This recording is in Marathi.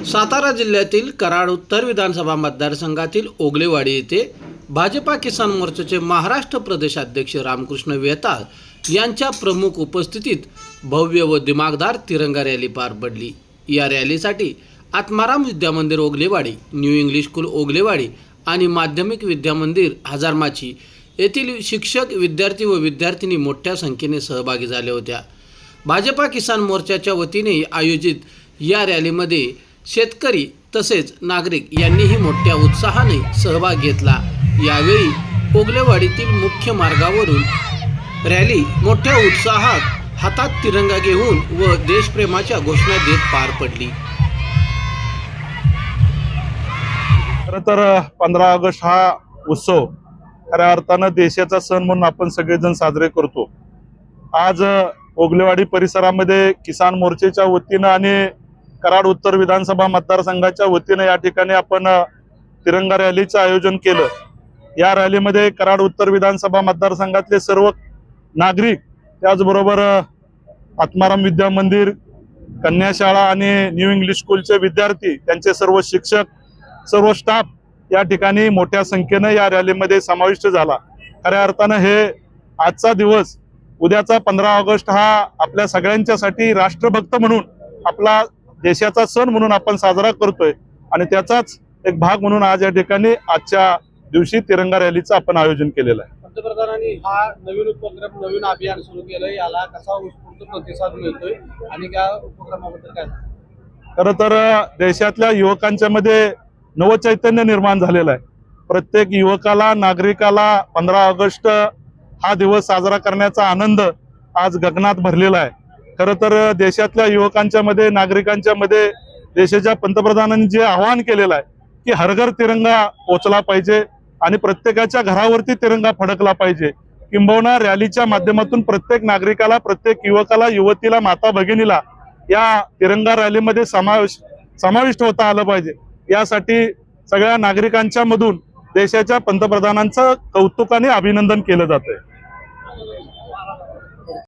सातारा जिल्ह्यातील कराड उत्तर विधानसभा मतदारसंघातील ओगलेवाडी येथे भाजपा किसान मोर्चाचे महाराष्ट्र प्रदेशाध्यक्ष रामकृष्ण वेताळ यांच्या प्रमुख उपस्थितीत भव्य व दिमागदार तिरंगा रॅली पार पडली। या रॅलीसाठी Atmaram Vidyamandir Ogalewadi, new English school Ogalewadi आणि माध्यमिक विद्यामंदिर हजारमाची येथील शिक्षक, विद्यार्थी व विद्यार्थिनी मोठ्या संख्येने सहभागी झाल्या होत्या। भाजपा किसान मोर्चाच्या वतीने आयोजित या रॅलीमध्ये शेतकरी तसेच नागरिक यांनीही मोठ्या उत्साहाने सहभाग घेतला। यावेळी ओगलेवाडीतील मुख्य मार्गावरून रॅली मोठ्या उत्साहात हातात तिरंगा घेऊन व देशप्रेमाच्या घोषणा देत पार पडली। खरं तर 15 ऑगस्ट हा उत्सव खऱ्या अर्थानं देशाचा सण म्हणून आपण सगळेजण साजरे करतो। आज ओगलेवाडी परिसरामध्ये किसान मोर्चाच्या वतीनं आणि कराड उत्तर विधानसभा मतदारसंघाच्या वतीने या ठिकाणी आपण तिरंगा रॅलीचं आयोजन केलं। या रॅलीमध्ये कराड उत्तर विधानसभा मतदारसंघातले सर्व नागरिक, त्याचबरोबर आत्माराम विद्यामंदिर, कन्याशाळा आणि न्यू इंग्लिश स्कूलचे विद्यार्थी, त्यांचे सर्व शिक्षक, सर्व स्टाफ या ठिकाणी मोठ्या संख्येने या रॅलीमध्ये समाविष्ट झाला। खऱ्या अर्थानं हे आजचा दिवस, उद्याचा 15 ऑगस्ट हा आपल्या सगळ्यांच्यासाठी राष्ट्रभक्त म्हणून, आपला देशाचा सण म्हणून आपण साजरा करतोय आणि त्याचाच एक भाग म्हणून आज या ठिकाणी आजच्या दिवशी तिरंगा रॅलीचं आपण आयोजन केलेलं आहे। पंतप्रधानांनी हा नवीन उपक्रम, नवीन अभियान सुरू केलंय, याला कसा उत्स्फूर्त प्रतिसाद मिळतोय आणि त्या उपक्रमाबद्दल काय? खरं तर देशातल्या युवकांच्या मध्ये नवचैतन्य निर्माण झालेलं आहे। प्रत्येक युवकाला, नागरिकाला 15 ऑगस्ट हा दिवस साजरा करण्याचा आनंद आज गगनात भरलेला आहे। खरं तर देशातल्या युवकांच्या मध्ये, नागरिकांच्या मध्ये देशाच्या पंतप्रधानांनी जे आवाहन केलेलं आहे की हर घर तिरंगा पोचला पाहिजे आणि प्रत्येकाच्या घरावरती तिरंगा फडकला पाहिजे, किंबहुना रॅलीच्या माध्यमातून प्रत्येक नागरिकाला, प्रत्येक युवकाला, युवतीला, माता भगिनीला या तिरंगा रॅलीमध्ये समाविष्ट होता आलं पाहिजे। यासाठी सगळ्या नागरिकांच्या मधून देशाच्या पंतप्रधानांचं कौतुकाने अभिनंदन केलं जातंय।